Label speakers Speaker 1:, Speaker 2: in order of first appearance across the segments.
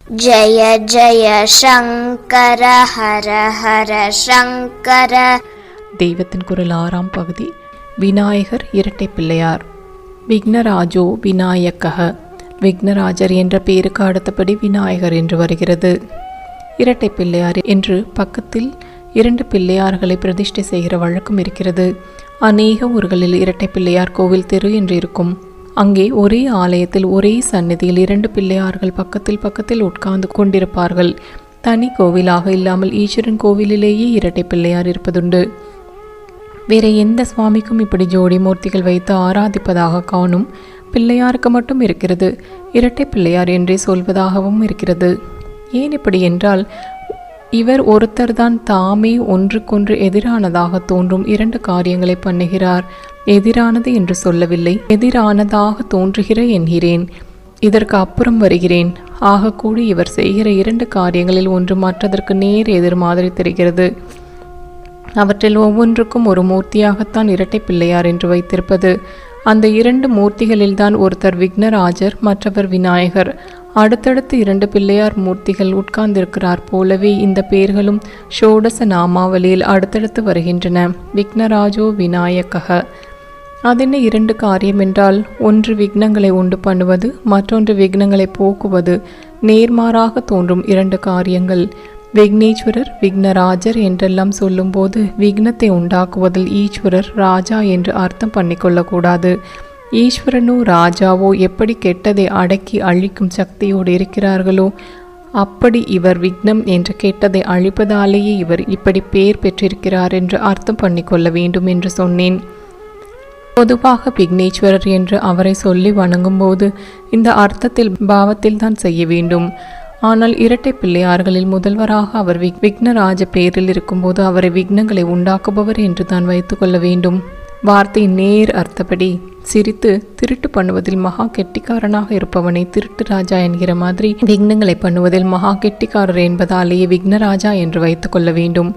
Speaker 1: ஜய ஜய சங்கர ஹர ஹர சங்கர.
Speaker 2: தெய்வத்தின் குரல் 6ஆம் பகுதி. விநாயகர் இரட்டை பிள்ளையார். விக்னராஜோ விநாயகः. விக்னராஜர் என்ற பெயருக்கு அடுத்தபடி விநாயகர் என்று வருகிறது. இரட்டை பிள்ளையார் என்று பக்கத்தில் 2 பிள்ளையார்களை பிரதிஷ்டை செய்கிற வழக்கம் இருக்கிறது. அநேக ஊர்களில் இரட்டை பிள்ளையார் கோவில் தெரு என்று இருக்கும். அங்கே ஒரே ஆலயத்தில் ஒரே சந்நிதியில் 2 பிள்ளையார்கள் பக்கத்தில் உட்கார்ந்து கொண்டிருப்பார்கள். தனி கோவிலாக இல்லாமல் ஈஸ்வரன் கோவிலிலேயே இரட்டை பிள்ளையார் இருப்பதுண்டு. வேற எந்த சுவாமிக்கும் இப்படி ஜோடி மூர்த்திகள் வைத்து ஆராதிப்பதாக காணும். பிள்ளையாருக்கு மட்டும் இருக்கிறது. இரட்டை பிள்ளையார் என்றே சொல்வதாகவும் இருக்கிறது. ஏன் இப்படி என்றால், இவர் ஒருத்தர்தான் தாமே ஒன்றுக்கொன்று எதிரானதாக தோன்றும் 2 காரியங்களை பண்ணுகிறார். எதிரானது என்று சொல்லவில்லை, எதிரானதாக தோன்றுகிற என்கிறேன். இதற்கு அப்புறம் வருகிறேன். ஆகக்கூடி இவர் செய்கிற 2 காரியங்களில் ஒன்று மற்றதற்கு நேர் எதிர் மாதிரி தெரிகிறது. அவற்றில் ஒவ்வொன்றுக்கும் ஒரு மூர்த்தியாகத்தான் இரட்டை பிள்ளையார் என்று வைத்திருப்பது. அந்த 2 மூர்த்திகளில்தான் ஒருத்தர் விக்னராஜர், மற்றவர் விநாயகர். அடுத்தடுத்து 2 பிள்ளையார் மூர்த்திகள் உட்கார்ந்திருக்கிறார் போலவே இந்த பெயர்களும் ஷோடச நாமாவளியில் அடுத்தடுத்து வருகின்றன. விக்னராஜோ விநாயகः. அதென்ன 2 காரியம் என்றால், ஒன்று விக்னங்களை உண்டு பண்ணுவது, மற்றொன்று விக்னங்களை போக்குவது. நேர்மாறாக தோன்றும் 2 காரியங்கள். விக்னேஸ்வரர் விக்னராஜர் என்றெல்லாம் சொல்லும்போது விக்னத்தை உண்டாக்குவதில் ஈஸ்வரர் ராஜா என்று அர்த்தம் பண்ணிக்கொள்ளக்கூடாது. ஈஸ்வரனோ ராஜாவோ எப்படி கெட்டதை அடக்கி அழிக்கும் சக்தியோடு இருக்கிறார்களோ அப்படி இவர் விக்னம் என்ற கெட்டதை அழிப்பதாலேயே இவர் இப்படி பெயர் பெற்றிருக்கிறார் என்று அர்த்தம் பண்ணிக்கொள்ள வேண்டும் என்று சொன்னேன். பொதுவாக விக்னேஸ்வரர் என்று அவரை சொல்லி வணங்கும்போது இந்த அர்த்தத்தில் பாவத்தில் தான் செய்ய வேண்டும். ஆனால் இரட்டை பிள்ளையார்களில் முதல்வராக அவர் விக்னராஜ பெயரில் இருக்கும்போது அவரை விக்னங்களை உண்டாக்குபவர் என்று தான் வைத்துக்கொள்ள வேண்டும். வார்த்தை நேர் அர்த்தப்படி சிரித்து திருட்டு பண்ணுவதில் மகா கெட்டிக்காரனாக இருப்பவனை திருட்டு ராஜா என்கிற மாதிரி விக்னங்களை பண்ணுவதில் மகா கெட்டிக்காரர் என்பதாலேயே விக்னராஜா என்று வைத்துக்கொள்ள வேண்டும்.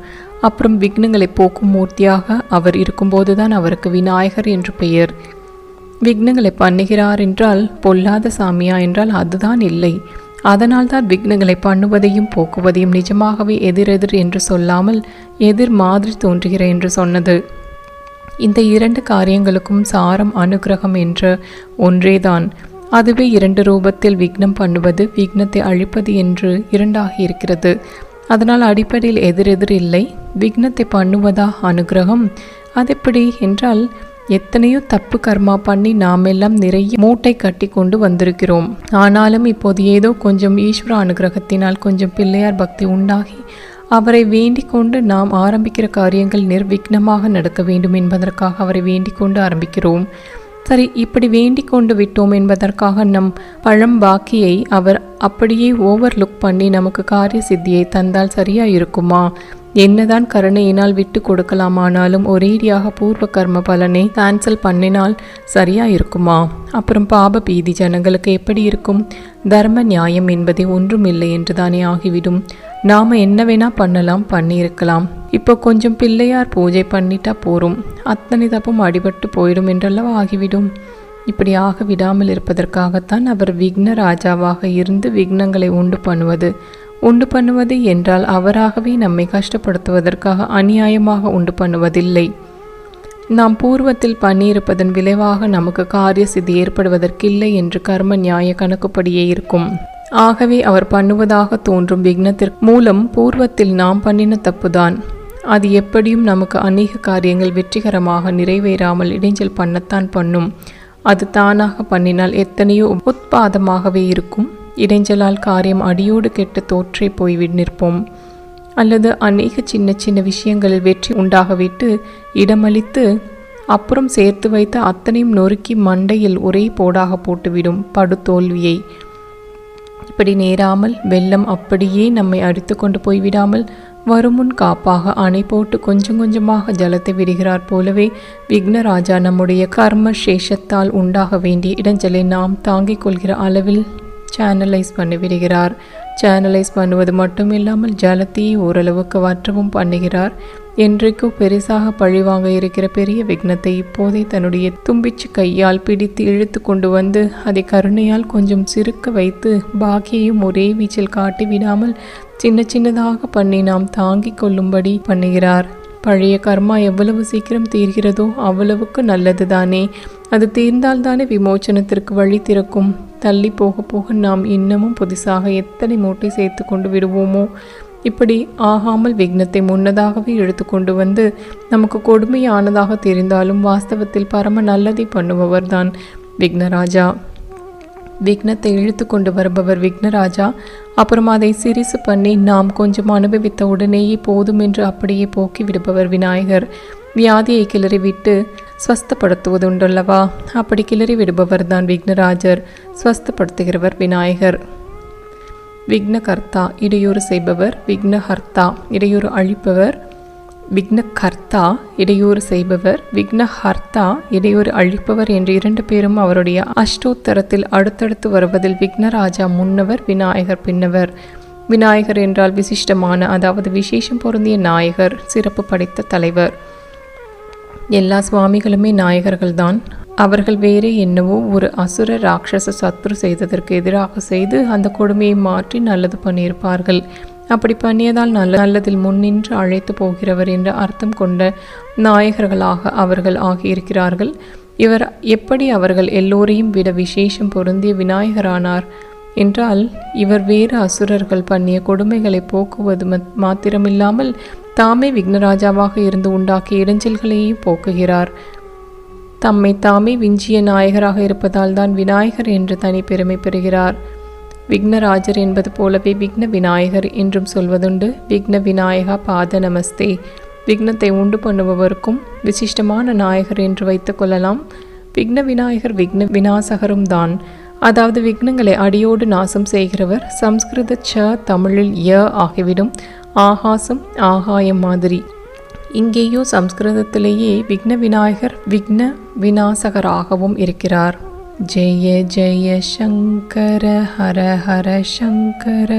Speaker 2: அப்புறம் விக்னங்களை போக்கும் மூர்த்தியாக அவர் இருக்கும்போதுதான் அவருக்கு விநாயகர் என்று பெயர். விக்னங்களை பண்ணுகிறார் என்றால் பொல்லாத சாமியா என்றால் அதுதான் இல்லை. அதனால்தான் விக்னங்களை பண்ணுவதையும் போக்குவதையும் நிஜமாகவே எதிரெதிர் என்று சொல்லாமல் எதிர் மாதிரி தோன்றுகிற என்று சொன்னது. இந்த 2 காரியங்களுக்கும் சாரம் அனுகிரகம் என்ற ஒன்றேதான். அதுவே 2 ரூபத்தில் விக்னம் பண்ணுவது, விக்னத்தை அழிப்பது என்று 2ஆக இருக்கிறது. அதனால் அடிப்படையில் எதிரெதிர் இல்லை. விக்னத்தை பண்ணுவதா அனுகிரகம்? அதெப்படி என்றால், எத்தனையோ தப்பு கர்மா பண்ணி நாமெல்லாம் நிறைய மூட்டை கட்டி கொண்டு வந்திருக்கிறோம். ஆனாலும் இப்போது ஏதோ கொஞ்சம் ஈஸ்வர அனுகிரகத்தினால் கொஞ்சம் பிள்ளையார் பக்தி உண்டாகி அவரை வேண்டிக் கொண்டு நாம் ஆரம்பிக்கிற காரியங்கள் நிர்விக்னமாக நடக்க வேண்டும் என்பதற்காக அவரை வேண்டிக் கொண்டு ஆரம்பிக்கிறோம். சரி, இப்படி வேண்டிக் கொண்டு விட்டோம் என்பதற்காக நம் பழம் பாக்கியை அவர் அப்படியே ஓவர்லுக் பண்ணி நமக்கு காரிய சித்தியை தந்தால் சரியா இருக்குமா? என்னதான் கருணையினால் விட்டு கொடுக்கலாமானாலும் ஒரேடியாக பூர்வ கர்ம பலனை கேன்சல் பண்ணினால் சரியா இருக்குமா? அப்புறம் பாப பீதி ஜனங்களுக்கு எப்படி இருக்கும்? தர்ம நியாயம் என்பதே ஒன்றுமில்லை என்று தானே ஆகிவிடும். நாம என்ன வேணா பண்ணலாம், பண்ணியிருக்கலாம். இப்போ கொஞ்சம் பிள்ளையார் பூஜை பண்ணிட்டா போரும், அத்தனை தப்பும் அடிபட்டு போயிடும் என்றெல்லாம் ஆகிவிடும். இப்படி ஆக விடாமல் இருப்பதற்காகத்தான் அவர் விக்ன ராஜாவாக இருந்து விக்னங்களை உண்டு பண்ணுவது என்றால் அவராகவே நம்மை கஷ்டப்படுத்துவதற்காக அநியாயமாக உண்டு பண்ணுவதில்லை. நாம் பூர்வத்தில் பண்ணியிருப்பதன் விளைவாக நமக்கு காரிய சித்தி ஏற்படுவதற்கில்லை என்று கர்ம நியாய கணக்குப்படியே இருக்கும். ஆகவே அவர் பண்ணுவதாக தோன்றும் விக்னத்திற்கு மூலம் பூர்வத்தில் நாம் பண்ணின தப்புதான். அது எப்படியும் நமக்கு அநேக காரியங்கள் வெற்றிகரமாக நிறைவேறாமல் இடைஞ்சல் பண்ணத்தான் பண்ணும். அது தானாக பண்ணினால் எத்தனையோ உத்பாதமாகவே இருக்கும். இடைஞ்சலால் காரியம் அடியோடு கெட்டு தோற்றே போய் நிற்போம். அல்லது அநேக சின்ன சின்ன விஷயங்களில் வெற்றி உண்டாகவிட்டு இடமளித்து அப்புறம் சேர்த்து வைத்த அத்தனையும் நொறுக்கி மண்டையில் ஒரே போடாக போட்டுவிடும் படுதோல்வியை. இப்படி நேராமல் வெள்ளம் அப்படியே நம்மை அடித்து கொண்டு போய்விடாமல் வருமுன் காப்பாக அணை போட்டு கொஞ்சம் கொஞ்சமாக ஜலத்தை விடுகிறார் போலவே விக்னராஜா நம்முடைய கர்ம சேஷத்தால் உண்டாக வேண்டிய இடைஞ்சலை நாம் தாங்கிக் கொள்கிற அளவில் சேனலைஸ் பண்ணிவிடுகிறார். சேனலைஸ் பண்ணுவது மட்டும் இல்லாமல் ஜலத்தையே ஓரளவுக்கு வற்றவும் பண்ணுகிறார். என்றைக்கோ பெரிசாக பழிவாங்க இருக்கிற பெரிய விக்னத்தை இப்போதே தன்னுடைய தும்பிச்சு கையால் பிடித்து இழுத்து கொண்டு வந்து அதை கருணையால் கொஞ்சம் சிறுக்க வைத்து பாக்கியையும் ஒரே வீச்சில் காட்டி விடாமல் சின்ன சின்னதாக பண்ணி நாம் தாங்கிக் கொள்ளும்படி பண்ணுகிறார். பழைய கர்மா எவ்வளவு சீக்கிரம் தீர்கிறதோ அவ்வளவுக்கு நல்லது தானே. அது தீர்ந்தால்தானே விமோச்சனத்திற்கு வழி திறக்கும். தள்ளி போக போக நாம் இன்னமும் புதுசாக எத்தனை மூட்டை சேர்த்து கொண்டு விடுவோமோ. இப்படி ஆகாமல் விக்னத்தை முன்னதாகவே இழுத்து கொண்டு வந்து நமக்கு கொடுமையானதாக தெரிந்தாலும் வாஸ்தவத்தில் பரம நல்லதை பண்ணுபவர்தான் விக்னராஜா. விக்னத்தை இழுத்து கொண்டு வருபவர் விக்னராஜா. அப்புறம் அதை சிரிசு பண்ணி நாம் கொஞ்சம் அனுபவித்த உடனேயே போதும் என்று அப்படியே போக்கி விடுபவர் விநாயகர். வியாதியை கிளறி விட்டு ஸ்வஸ்தப்படுத்துவதுண்டல்லவா, அப்படி கிளறி விடுபவர் தான் விக்னராஜர். ஸ்வஸ்தப்படுத்துகிறவர் விநாயகர். விக்னகர்த்தா இடையூறு செய்பவர், விக்னஹர்த்தா இடையூறு அழிப்பவர். விக்னகர்த்தா இடையூறு செய்பவர், விக்னஹர்த்தா இடையூறு அழிப்பவர் என்ற இரண்டு பேரும் அவருடைய அஷ்டோத்தரத்தில் அடுத்தடுத்து வருவதில் விக்னராஜா முன்னவர், விநாயகர் பின்னவர். விநாயகர் என்றால் விசிஷ்டமான, அதாவது விசேஷம் பொருந்திய நாயகர், சிறப்பு படைத்த தலைவர். எல்லா சுவாமிகளுமே நாயகர்கள்தான். அவர்கள் வேறே என்னவோ ஒரு அசுர ராட்சச சத்ரு செய்ததற்கு எதிராக செய்து அந்த கொடுமையை மாற்றி நல்லது பண்ணியிருப்பார்கள். அப்படி பண்ணியதால் நல்லதில் முன்னின்று அழைத்து போகிறவர் என்ற அர்த்தம் கொண்ட நாயகர்களாக அவர்கள் ஆகியிருக்கிறார்கள். இவர் எப்படி அவர்கள் எல்லோரையும் விட விசேஷம் பொருந்திய விநாயகரானார் என்றால், இவர் வேறு அசுரர்கள் பண்ணிய கொடுமைகளை போக்குவது மாத்திரமில்லாமல் தாமே விக்னராஜாவாக இருந்து உண்டாக்கிய இடைஞ்சல்களையும் போக்குகிறார். தம்மை தாமே விஞ்சிய நாயகராக இருப்பதால் தான் விநாயகர் என்று தனி பெருமை பெறுகிறார். விக்னராஜர் என்பது போலவே விக்ன விநாயகர் என்றும் சொல்வதுண்டு. விக்ன விநாயகா பாத நமஸ்தே. விக்னத்தை உண்டு பண்ணுபவருக்கும் விசிஷ்டமான நாயகர் என்று வைத்துக் கொள்ளலாம். விக்ன விநாயகர் விக்ன விநாசகரும் தான். அதாவது விக்னங்களை அடியோடு நாசம் செய்கிறவர். சம்ஸ்கிருத ச தமிழில் ய ஆகிவிடும். ஆகாசம் ஆகாயம் மாதிரி. இங்கேயோ சம்ஸ்கிருதத்திலேயே விக்ன விநாயகர் விக்ன விநாசகராகவும் இருக்கிறார். ஜெய ஜெய சங்கர ஹர ஹர சங்கர.